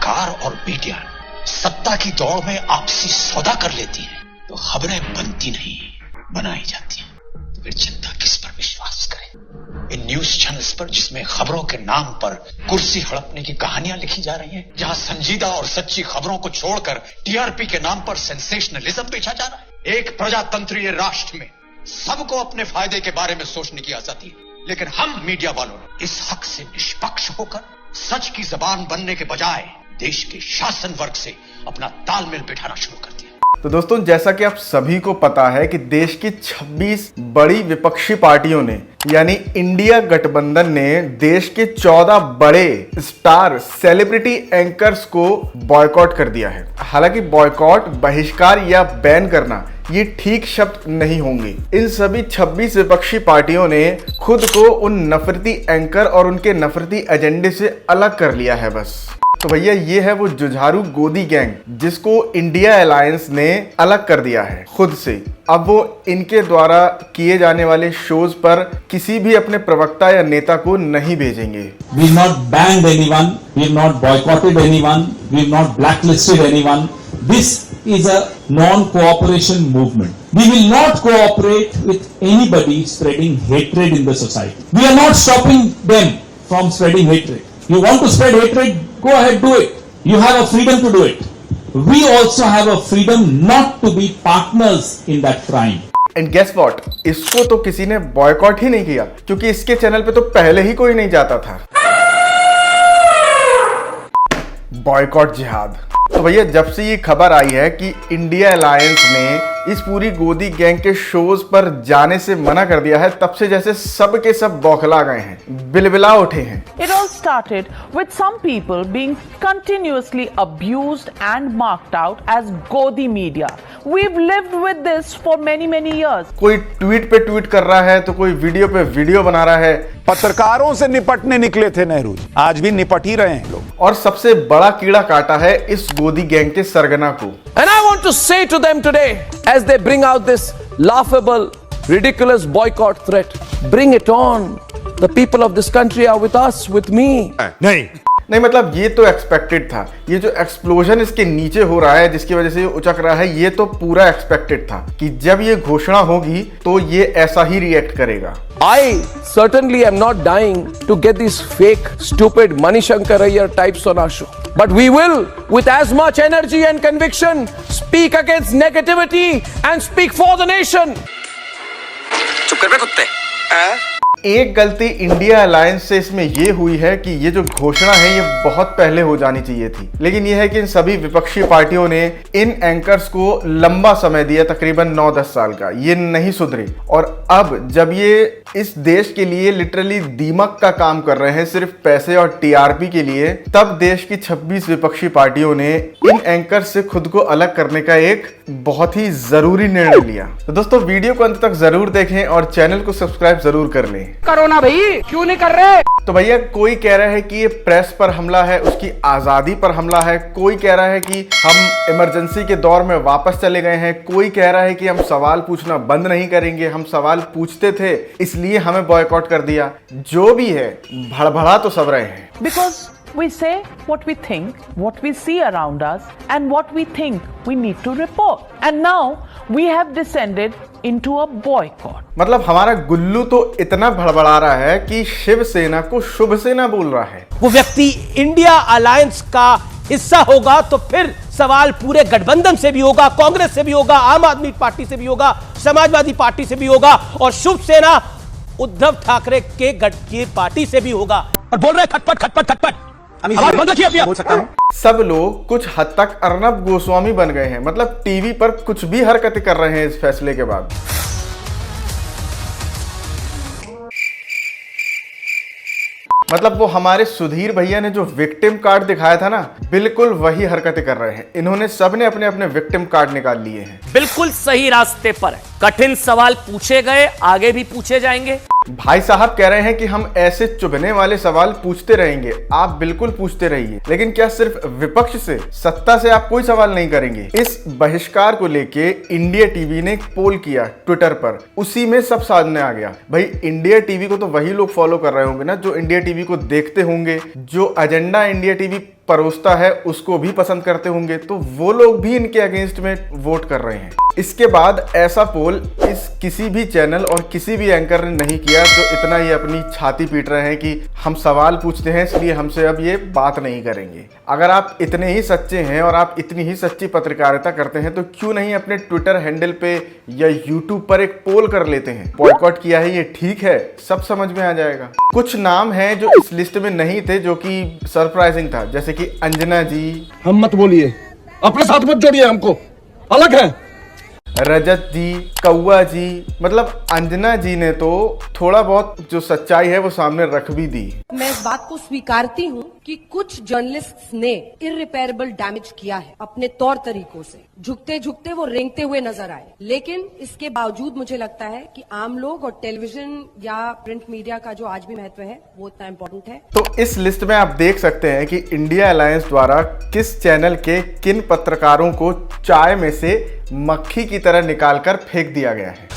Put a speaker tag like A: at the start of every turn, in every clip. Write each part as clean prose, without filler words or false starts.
A: सरकार और मीडिया सत्ता की दौड़ में आपसी सौदा कर लेती है तो खबरें बनती नहीं, बनाई जाती हैं। तो फिर जनता किस पर विश्वास करे? इन न्यूज चैनल्स पर जिसमें खबरों के नाम पर कुर्सी हड़पने की कहानियां लिखी जा रही हैं, जहां संजीदा और सच्ची खबरों को छोड़कर टीआरपी के नाम पर सेंसेशनलिज्म बेचा जा रहा है। एक प्रजातंत्रीय राष्ट्र में सबको अपने फायदे के बारे में सोचने की आजादी है, लेकिन हम मीडिया वालों ने इस हक से निष्पक्ष होकर सच की जबान बनने के बजाय देश के शासन वर्ग से अपना तालमेल बिठाना शुरू कर दिया।
B: तो दोस्तों, जैसा कि आप सभी को पता है कि देश की 26 बड़ी विपक्षी पार्टियों ने यानी इंडिया गठबंधन ने देश के 14 बड़े स्टार सेलिब्रिटी एंकर्स को बॉयकॉट कर दिया है। हालांकि बॉयकॉट, बहिष्कार या बैन करना ये ठीक शब्द नहीं होंगे। इन सभी 26 विपक्षी पार्टियों ने खुद को उन नफरती एंकर और उनके नफरती एजेंडे से अलग कर लिया है बस। तो भैया, ये है वो जुझारू गोदी गैंग जिसको इंडिया अलायंस ने अलग कर दिया है खुद से। अब वो इनके द्वारा किए जाने वाले शोज पर किसी भी अपने प्रवक्ता या नेता को नहीं भेजेंगे।
C: We have not banned anyone, we have not boycotted anyone, we have not blacklisted anyone. This is a non-cooperation movement. We will not cooperate with anybody spreading hatred in the society. We are not stopping them from spreading hatred. You want to spread hatred? Go ahead, do it. You have a freedom to do it. We also have a freedom not to be partners in that crime.
B: And guess what, इसको तो किसी ने boycott ही नहीं किया क्योंकि इसके channel पे तो पहले ही कोई नहीं जाता था। बॉयकॉट जिहाद। तो भैया, जब से ये खबर आई है कि इंडिया अलायंस ने इस पूरी गोदी गैंग के शोज पर जाने से मना कर दिया है, तब से जैसे सब के सब बौखला गए हैं, बिलबिला उठे हैं।
D: It all started with some people being continuously abused and marked out as Godi media. We've lived with this for many years.
B: कोई ट्वीट पे ट्वीट कर रहा है तो कोई वीडियो पे वीडियो बना रहा है।
E: पत्रकारों से निपटने निकले थे नेहरू जी, आज भी निपट ही रहे हैं लोग।
B: और सबसे बड़ा कीड़ा काटा है इस गोदी गैंग के सरगना को।
F: And I want to say to them today, as they bring out this laughable, ridiculous boycott threat, bring it on. The people of this country are with us, with me.
B: नहीं, मतलब ये तो expected था। ये जो explosion इसके नीचे हो रहा है जिसकी वजह से ये उचक रहा है, ये तो पूरा एक्सपेक्टेड था कि जब ये घोषणा होगी तो ये ऐसा ही रिएक्ट करेगा।
F: I certainly am not dying to get these fake, stupid Manishankar Iyer types on our show. But we will, with as much energy and conviction, speak against negativity and speak for the nation.
A: चुप कर बे कुत्ते।
B: एक गलती India alliance से इसमें ये हुई है कि ये जो घोषणा है ये बहुत पहले हो जानी चाहिए थी, लेकिन ये है कि इन सभी विपक्षी पार्टियों ने इन एंकर्स को लंबा समय दिया, तकरीबन 9-10 साल का, ये नहीं सुधरे। और अब जब ये इस देश के लिए लिटरली दीमक का काम कर रहे हैं सिर्फ पैसे और टीआरपी के लिए, तब देश की 26 विपक्षी पार्टियों ने इन एंकर्स से खुद को अलग करने का एक बहुत ही जरूरी निर्णय लिया। तो दोस्तों, वीडियो को अंत तक जरूर देखें और चैनल को सब्सक्राइब जरूर कर लें।
F: करो ना भाई, क्यों नहीं कर रहे?
B: तो भैया, कोई कह रहा है कि ये प्रेस पर हमला है, उसकी आजादी पर हमला है। कोई कह रहा है कि हम इमरजेंसी के दौर में वापस चले गए हैं। कोई कह रहा है कि हम सवाल पूछना बंद नहीं करेंगे, हम सवाल पूछते थे इसलिए हमें बॉयकॉट कर दिया। जो भी है, भड़बड़ा तो सब रहे हैं।
D: Because we say what we think, what we see around us, and what we think we need to report. And now we have descended into a boycott.
B: मतलब हमारा गुल्लू तो इतना भड़बड़ा रहा है कि शिवसेना को शुभ सेना बोल रहा है।
G: वो व्यक्ति इंडिया अलायंस का हिस्सा होगा तो फिर सवाल पूरे गठबंधन से भी होगा, कांग्रेस से भी होगा, आम आदमी पार्टी से भी होगा, समाजवादी पार्टी से भी होगा और शुभ सेना उद्धव ठाकरे के गठ की पार्टी से भी होगा। और बोल रहे खटपट खटपट खटपट, बोल सकता हूं।
B: सब लोग कुछ हद तक अर्नब गोस्वामी बन गए हैं, मतलब टीवी पर कुछ भी हरकतें कर रहे हैं इस फैसले के बाद। मतलब वो हमारे सुधीर भैया ने जो विक्टिम कार्ड दिखाया था ना, बिल्कुल वही हरकतें कर रहे हैं। इन्होंने सबने अपने अपने विक्टिम कार्ड निकाल लिए हैं।
G: बिल्कुल सही रास्ते पर है। कठिन सवाल पूछे गए, आगे भी पूछे जाएंगे।
B: भाई साहब कह रहे हैं कि हम ऐसे चुभने वाले सवाल पूछते रहेंगे। आप बिल्कुल पूछते रहिए, लेकिन क्या सिर्फ विपक्ष से, सत्ता से आप कोई सवाल नहीं करेंगे? इस बहिष्कार को लेके इंडिया टीवी ने एक पोल किया ट्विटर पर, उसी में सब सामने आ गया। भाई, इंडिया टीवी को तो वही लोग फॉलो कर रहे होंगे ना जो इंडिया टीवी को देखते होंगे, जो एजेंडा इंडिया टीवी परोसता है उसको भी पसंद करते होंगे, तो वो लोग भी इनके अगेंस्ट में वोट कर रहे हैं। इसके बाद ऐसा पोल इस किसी भी चैनल और किसी भी एंकर ने नहीं किया जो इतना ये अपनी छाती पीट रहे हैं कि हम सवाल पूछते हैं इसलिए हमसे अब ये बात नहीं करेंगे। अगर आप इतने ही सच्चे हैं और आप इतनी ही सच्ची पत्रकारिता करते हैं तो क्यों नहीं अपने ट्विटर हैंडल पे या यूट्यूब पर एक पोल कर लेते हैं। बॉयकॉट किया है ये ठीक है, सब समझ में आ जाएगा। कुछ नाम हैं जो इस लिस्ट में नहीं थे जो कि सरप्राइजिंग था, जैसे कि अंजना जी,
H: हम मत बोलिए, अपने साथ मत जोड़िए, हमको अलग है,
B: रजत जी, कौआ जी, मतलब अंजना जी ने तो थोड़ा बहुत जो सच्चाई है वो सामने रख भी दी।
I: मैं इस बात को स्वीकारती हूँ कि कुछ जर्नलिस्ट्स ने इररिपेयरेबल डैमेज किया है अपने तौर तरीकों से, झुकते झुकते वो रेंगते हुए नजर आए, लेकिन इसके बावजूद मुझे लगता है कि आम लोग और टेलीविजन या प्रिंट मीडिया का जो आज भी महत्व है वो इतना इम्पोर्टेंट है।
B: तो इस लिस्ट में आप देख सकते हैं कि इंडिया अलायंस द्वारा किस चैनल के किन पत्रकारों को चाय में से मक्खी की तरह निकालकर फेंक दिया गया है।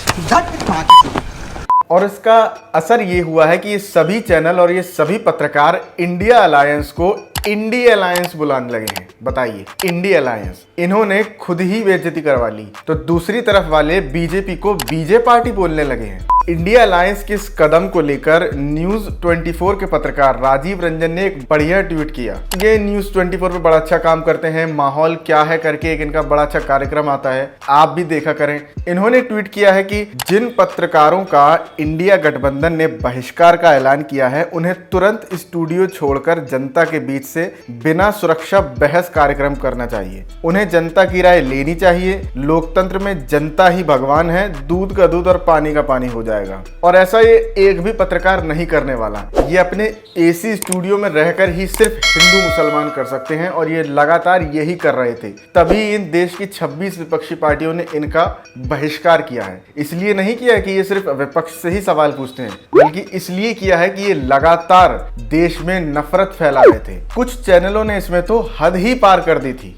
B: और इसका असर ये हुआ है कि ये सभी चैनल और ये सभी पत्रकार इंडिया अलायंस को इंडिया अलायंस बुलाने लगे हैं। बताइए, इंडिया अलायंस, इन्होंने खुद ही बेइज्जती करवा ली। तो दूसरी तरफ वाले बीजेपी को बीजे पार्टी बोलने लगे हैं। इंडिया अलायंस के इस कदम को लेकर न्यूज 24 के पत्रकार राजीव रंजन ने एक बढ़िया ट्वीट किया। ये न्यूज 24 पे बड़ा अच्छा काम करते हैं, माहौल क्या है करके एक इनका बड़ा अच्छा कार्यक्रम आता है, आप भी देखा करें। इन्होंने ट्वीट किया है कि जिन पत्रकारों का इंडिया गठबंधन ने बहिष्कार का ऐलान किया है उन्हें तुरंत स्टूडियो छोड़कर जनता के बीच से बिना सुरक्षा बहस कार्यक्रम करना चाहिए। उन्हें जनता की राय लेनी चाहिए। लोकतंत्र में जनता ही भगवान है, दूध का दूध और पानी का पानी हो जाएगा। और ऐसा ये एक भी पत्रकार नहीं करने वाला। ये अपने एसी स्टूडियो में रहकर ही सिर्फ हिंदू मुसलमान कर सकते हैं और ये लगातार यही कर रहे थे। तभी इन देश की 26 विपक्षी पार्टियों ने इनका बहिष्कार किया है। इसलिए नहीं किया कि ये सिर्फ विपक्ष से ही सवाल पूछते हैं, बल्कि इसलिए किया है कि ये लगातार देश में नफरत फैला रहे थे। कुछ चैनलों ने इसमें तो हद ही पार कर दी थी।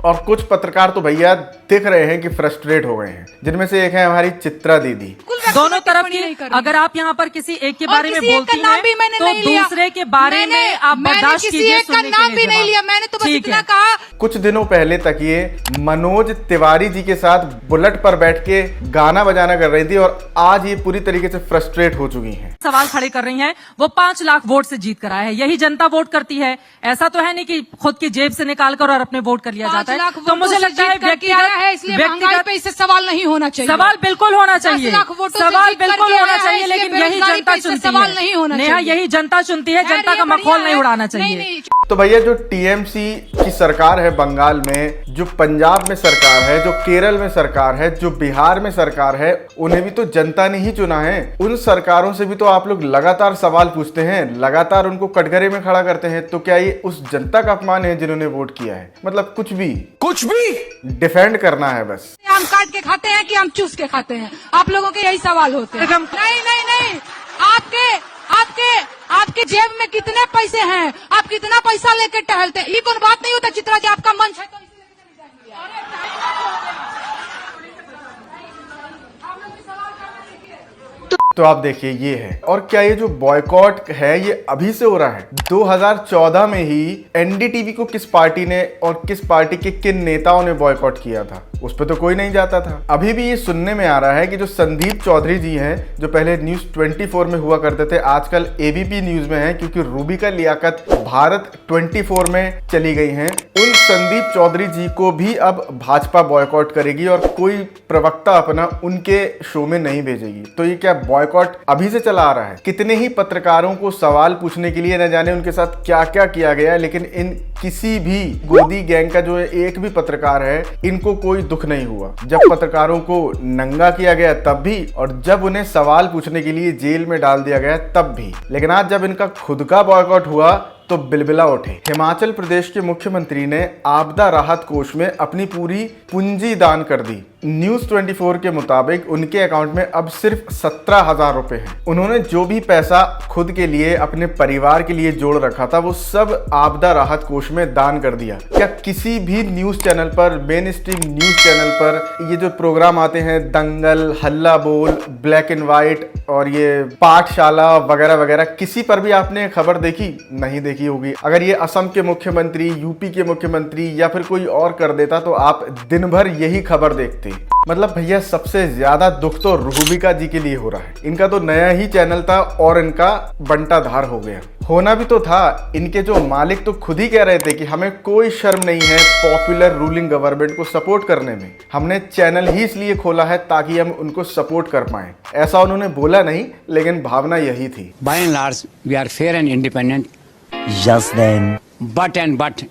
B: और कुछ पत्रकार तो भैया दिख रहे हैं कि फ्रस्ट्रेट हो गए हैं, जिनमें से एक है हमारी चित्रा दीदी।
J: दोनों तरफ की अगर आप यहाँ पर किसी एक के बारे में बोलती हैं तो दूसरे के बारे में आप बर्दाश्त कीजिए। किसी एक का नाम भी नहीं लिया मैंने, तो बस इतना कहा।
B: कुछ दिनों पहले तक ये मनोज तिवारी जी के साथ बुलेट पर बैठ के गाना बजाना कर रही थी और आज ये पूरी तरीके से फ्रस्ट्रेट हो चुकी हैं।
J: सवाल खड़े कर रही हैं, वो 5 लाख वोट से जीत कर आए हैं। यही जनता वोट करती है, ऐसा तो है नहीं कि खुद की जेब से निकाल कर और अपने वोट कर लिया जाता है। तो मुझे लगता है व्यक्तिगत पे इससे सवाल नहीं होना चाहिए। सवाल बिल्कुल होना चाहिए, सवाल बिल्कुल होना चाहिए, लेकिन यही जनता चुनती है। नेहा, यही जनता चुनती है, जनता का मखौल नहीं उड़ाना चाहिए।
B: तो भैया जो टीएमसी की सरकार है बंगाल में, जो पंजाब में सरकार है, जो केरल में सरकार है, जो बिहार में सरकार है, उन्हें भी तो जनता ने ही चुना है। उन सरकारों से भी तो आप लोग लगातार सवाल पूछते हैं, लगातार उनको कटघरे में खड़ा करते हैं। तो क्या ये उस जनता का अपमान है जिन्होंने वोट किया है? मतलब कुछ भी डिफेंड करना है बस।
J: हम काट के खाते हैं कि हम चूस के खाते हैं? आप लोगों के यही सवाल होते हैं। नहीं, आपके जेब में कितने पैसे हैं? आप कितना पैसा लेके टहलते हैं? ये कौन बात नहीं होता चित्रा जी, आपका मंच है तो
B: तो आप देखिए ये है। और क्या ये जो बॉयकॉट है ये अभी से हो रहा है? 2014 में ही एनडीटीवी को किस पार्टी ने और किस पार्टी के किन नेताओं ने बॉयकॉट किया था? उस पर तो कोई नहीं जाता था। अभी भी ये सुनने में आ रहा है कि जो संदीप चौधरी जी हैं, जो पहले न्यूज 24 में हुआ करते थे, आजकल एबीपी न्यूज में हैं क्योंकि रूबिका लियाकत भारत 24 में चली गई हैं। उन संदीप चौधरी जी को भी अब भाजपा बॉयकॉट करेगी और कोई प्रवक्ता अपना उनके शो में नहीं भेजेगी। तो ये क्या बॉयकॉट अभी से चला आ रहा है? कितने ही पत्रकारों को सवाल पूछने के लिए न जाने उनके साथ क्या क्या किया गया, लेकिन इन किसी भी गोदी गैंग का जो एक भी पत्रकार है, इनको कोई दुख नहीं हुआ। जब पत्रकारों को नंगा किया गया तब भी, और जब उन्हें सवाल पूछने के लिए जेल में डाल दिया गया तब भी। लेकिन आज जब इनका खुद का बॉयकॉट हुआ तो बिलबिला उठे। हिमाचल प्रदेश के मुख्यमंत्री ने आपदा राहत कोष में अपनी पूरी पूंजी दान कर दी। न्यूज 24 के मुताबिक उनके अकाउंट में अब सिर्फ 17,000 रुपए हैं। उन्होंने जो भी पैसा खुद के लिए, अपने परिवार के लिए जोड़ रखा था, वो सब आपदा राहत कोष में दान कर दिया। क्या किसी भी न्यूज चैनल पर, मेन स्ट्रीम न्यूज चैनल पर ये जो प्रोग्राम आते हैं, दंगल, हल्ला बोल, ब्लैक एंड व्हाइट और ये पाठशाला वगैरह वगैरह, किसी पर भी आपने खबर देखी? नहीं देखी होगी। अगर ये असम के मुख्यमंत्री, यूपी के मुख्यमंत्री या फिर कोई और कर देता तो आप दिन भर यही खबर देखते। मतलब भैया सबसे ज्यादा दुख तो रूबिका जी के लिए हो रहा है। इनका तो नया ही चैनल था और इनका बंटाधार हो गया। होना भी तो था। इनके जो मालिक तो खुद ही कह रहे थे कि हमें कोई शर्म नहीं है पॉपुलर रूलिंग गवर्नमेंट को सपोर्ट करने में, हमने चैनल ही इसलिए खोला है ताकि हम उनको सपोर्ट कर पाएं। ऐसा उन्होंने बोला नहीं, लेकिन भावना यही थी।
K: By and large, we are fair and independent.
L: Just then.
K: But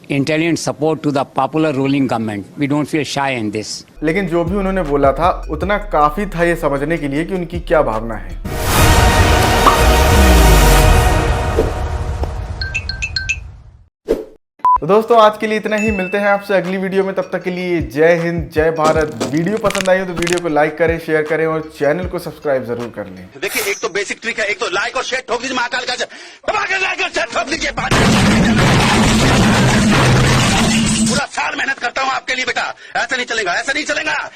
K: intelligent support to the popular ruling government. We don't feel shy in this.
B: लेकिन जो भी उन्होंने बोला था उतना काफी था ये समझने के लिए कि उनकी क्या भावना है। तो दोस्तों आज के लिए इतना ही। मिलते हैं आपसे अगली वीडियो में। तब तक के लिए जय हिंद, जय भारत। वीडियो पसंद आई हो तो वीडियो को लाइक करें, शेयर करें और चैनल को सब्सक्राइब जरूर कर लें।
A: देखिए एक तो बेसिक ट्रिक है, एक तो लाइक और शेयर ठोक दीजिए, महाकाल का लाइक और शेयर ठोक दीजिए। पूरा साल मेहनत करता हूँ आपके लिए बेटा, ऐसा नहीं चलेगा, ऐसा नहीं चलेगा।